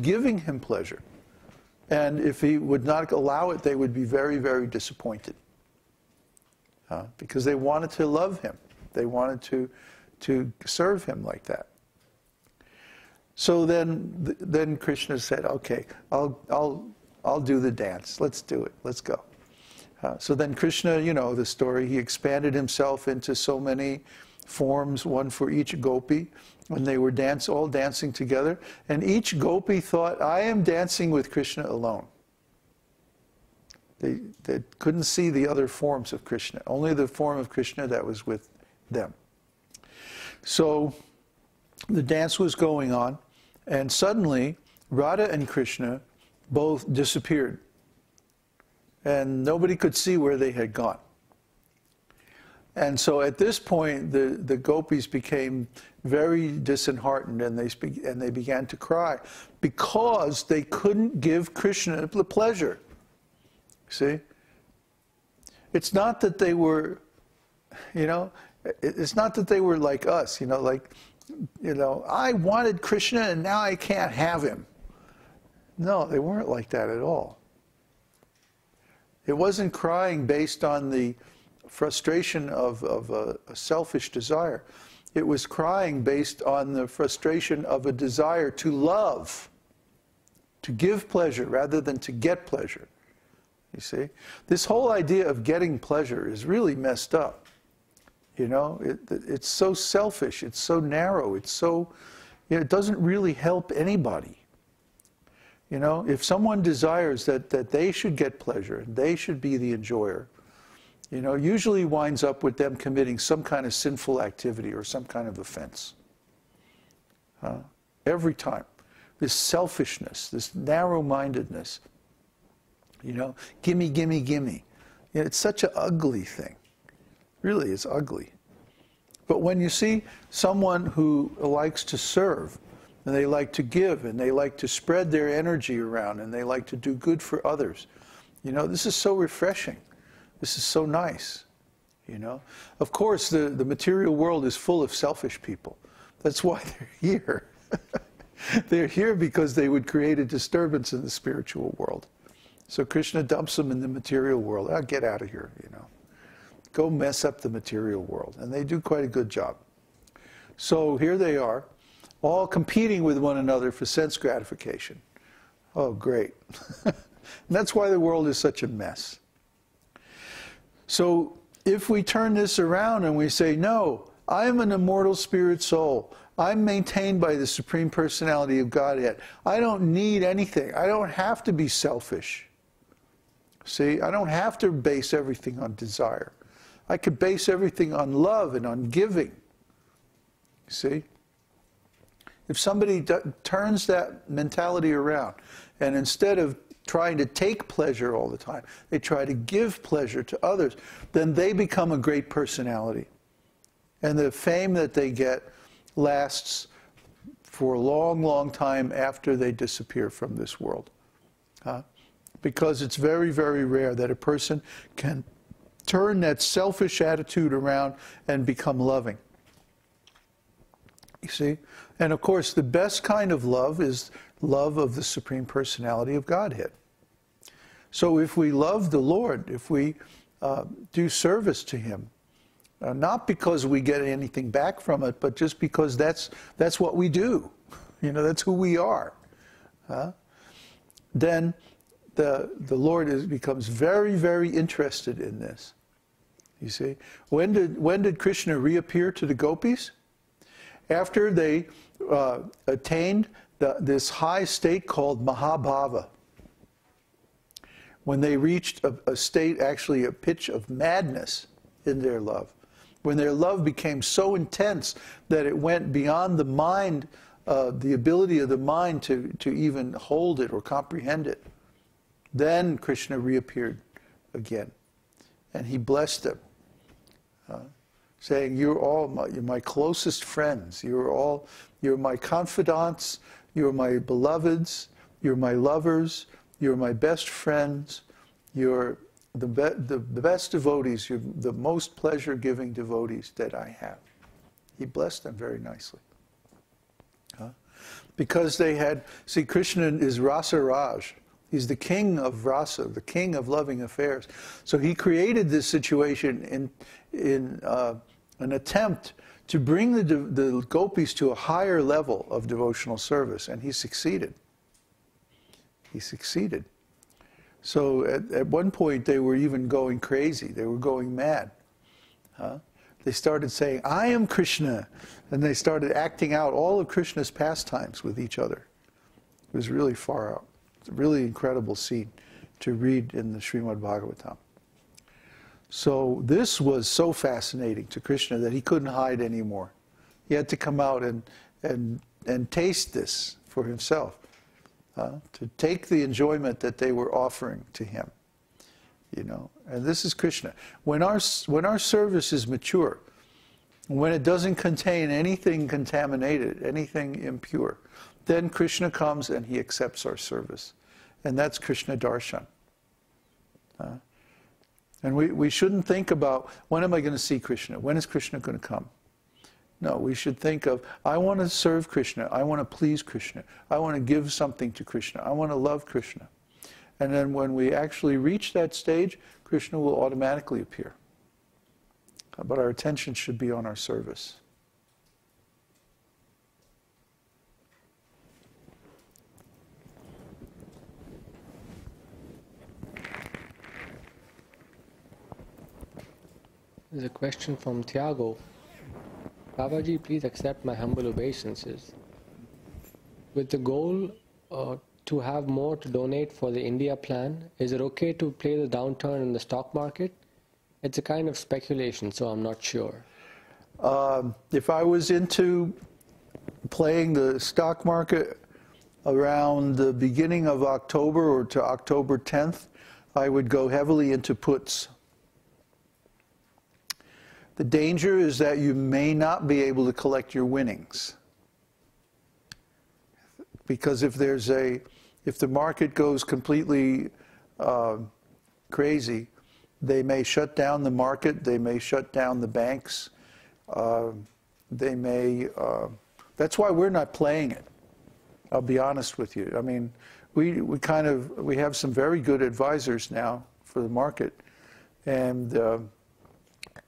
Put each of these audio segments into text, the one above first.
giving him pleasure. And if he would not allow it, they would be very, very disappointed. Because they wanted to love him. They wanted to serve him like that. So then Kṛṣṇa said, okay, I'll do the dance. Let's do it. Let's go. So then Kṛṣṇa, you know the story, he expanded himself into so many forms, one for each gopi, when they were all dancing together. And each gopi thought, I am dancing with Kṛṣṇa alone. They couldn't see the other forms of Kṛṣṇa, only the form of Kṛṣṇa that was with them. So the dance was going on, and suddenly Radha and Kṛṣṇa both disappeared. And nobody could see where they had gone. And so at this point, the gopis became very disheartened, and they began to cry because they couldn't give Kṛṣṇa the pleasure. See? It's not that they were, you know, it's not that they were like us, you know, like, you know, I wanted Kṛṣṇa and now I can't have him. No, they weren't like that at all. It wasn't crying based on the frustration of a selfish desire. It was crying based on the frustration of a desire to love, to give pleasure rather than to get pleasure. You see? This whole idea of getting pleasure is really messed up. You know, it's so selfish, it's so narrow, it's so, you know, it doesn't really help anybody. You know, if someone desires that they should get pleasure, and they should be the enjoyer, you know, usually winds up with them committing some kind of sinful activity or some kind of offense. Every time. This selfishness, this narrow-mindedness, you know, gimme, gimme, gimme. You know, it's such an ugly thing. Really, it's ugly. But when you see someone who likes to serve, and they like to give, and they like to spread their energy around, and they like to do good for others, you know, this is so refreshing. This is so nice, you know. Of course, the material world is full of selfish people. That's why they're here. They're here because they would create a disturbance in the spiritual world. So Kṛṣṇa dumps them in the material world. Oh, get out of here, you know. Go mess up the material world. And they do quite a good job. So here they are, all competing with one another for sense gratification. Oh, great. And that's why the world is such a mess. So if we turn this around and we say, no, I am an immortal spirit soul. I'm maintained by the Supreme Personality of Godhead. I don't need anything. I don't have to be selfish. See, I don't have to base everything on desire. I could base everything on love and on giving. See? If somebody turns that mentality around, and instead of trying to take pleasure all the time, they try to give pleasure to others, then they become a great personality. And the fame that they get lasts for a long, long time after they disappear from this world. Because it's very, very rare that a person can turn that selfish attitude around and become loving. You see? And of course, the best kind of love is love of the Supreme Personality of Godhead. So if we love the Lord, if we do service to Him, not because we get anything back from it, but just because that's what we do. You know, that's who we are. Then the Lord becomes very, very interested in this. You see? When did Kṛṣṇa reappear to the gopis? After they attained this high state called Mahabhava. When they reached a state, actually a pitch of madness in their love. When their love became so intense that it went beyond the mind, the ability of the mind to even hold it or comprehend it. Then Kṛṣṇa reappeared again. And he blessed them, saying, you're my closest friends. You're my confidants. You're my beloveds. You're my lovers. You're my best friends. You're the best devotees. You're the most pleasure-giving devotees that I have. He blessed them very nicely. Because they had, see, Krishna is Rasa Raj. He's the king of rasa, the king of loving affairs. So he created this situation in an attempt to bring the gopis to a higher level of devotional service, and he succeeded. He succeeded. So at one point they were even going crazy. They were going mad. They started saying, "I am Krishna," and they started acting out all of Krishna's pastimes with each other. It was really far out. It's a really incredible scene to read in the Śrīmad-Bhāgavatam. So this was so fascinating to Krishna that he couldn't hide anymore. He had to come out and taste this for himself, to take the enjoyment that they were offering to him. You know, and this is Krishna. When our service is mature, when it doesn't contain anything contaminated, anything impure, then Krishna comes and he accepts our service. And that's Krishna Darshan. And we shouldn't think about, when am I going to see Krishna? When is Krishna going to come? No, we should think of, I want to serve Krishna. I want to please Krishna. I want to give something to Krishna. I want to love Krishna. And then when we actually reach that stage, Krishna will automatically appear. But our attention should be on our service. There's a question from Tiago. Babaji, please accept my humble obeisances. With the goal to have more to donate for the India plan, is it okay to play the downturn in the stock market? It's a kind of speculation, so I'm not sure. If I was into playing the stock market around the beginning of October or to October 10th, I would go heavily into puts. The danger is that you may not be able to collect your winnings. Because if the market goes completely crazy, they may shut down the market, they may shut down the banks, they may, that's why we're not playing it. I'll be honest with you. I mean, we have some very good advisors now for the market, and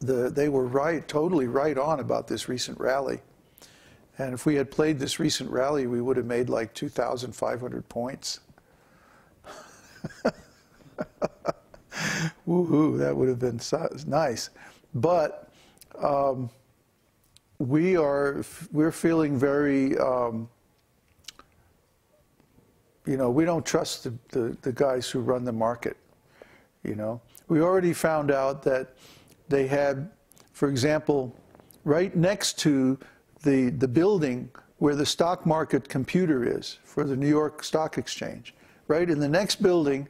they were totally right on about this recent rally. And if we had played this recent rally, we would have made like 2,500 points. Woohoo, that would have been nice. But we're feeling very, you know, we don't trust the guys who run the market, you know. We already found out that they had, for example, right next to the building where the stock market computer is for the New York Stock Exchange, right in the next building,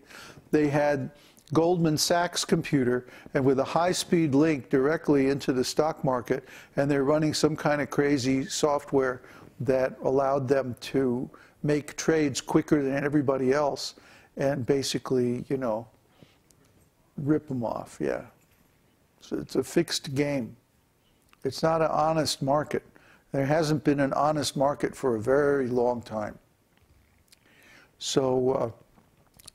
they had Goldman Sachs computer, and with a high-speed link directly into the stock market, and they're running some kind of crazy software that allowed them to make trades quicker than everybody else and basically, you know, rip them off, yeah. So it's a fixed game. It's not an honest market. There hasn't been an honest market for a very long time. So,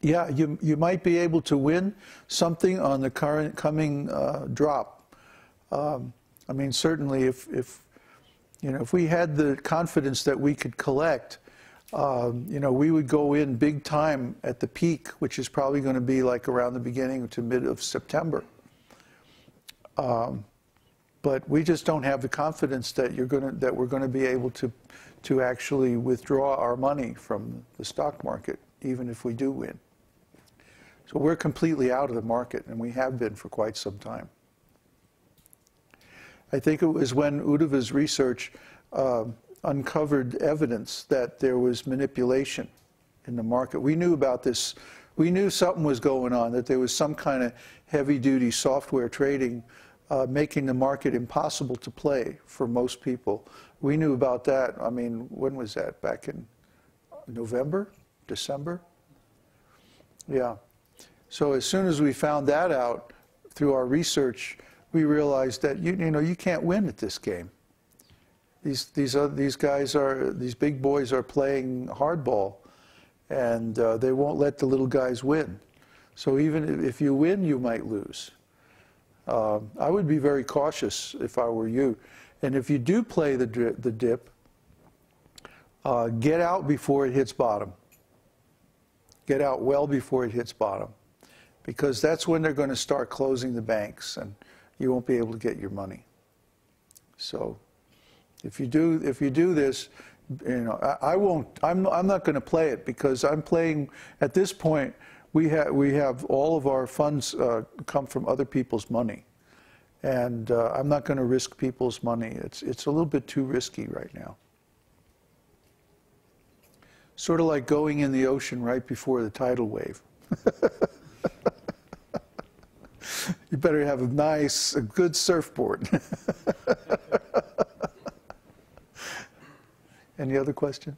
yeah, you might be able to win something on the coming drop. I mean, certainly if we had the confidence that we could collect, you know, we would go in big time at the peak, which is probably going to be like around the beginning to mid of September. But we just don't have the confidence that we're going to be able to actually withdraw our money from the stock market, even if we do win. So we're completely out of the market, and we have been for quite some time. I think it was when Uddhava's research uncovered evidence that there was manipulation in the market. We knew about this. We knew something was going on, that there was some kind of heavy-duty software trading making the market impossible to play for most people. We knew about that. I mean, when was that? Back in November? December? Yeah. So as soon as we found that out through our research, we realized that you know you can't win at this game. These guys are, these big boys are playing hardball, and they won't let the little guys win. So even if you win, you might lose. I would be very cautious if I were you. And if you do play the dip, get out before it hits bottom. Get out well before it hits bottom, because that's when they're going to start closing the banks, and you won't be able to get your money. So, if you do this, you know, I won't. I'm not going to play it, because I'm playing at this point. We have all of our funds come from other people's money, and I'm not going to risk people's money. It's a little bit too risky right now. Sort of like going in the ocean right before the tidal wave. You better have a good surfboard. Any other questions?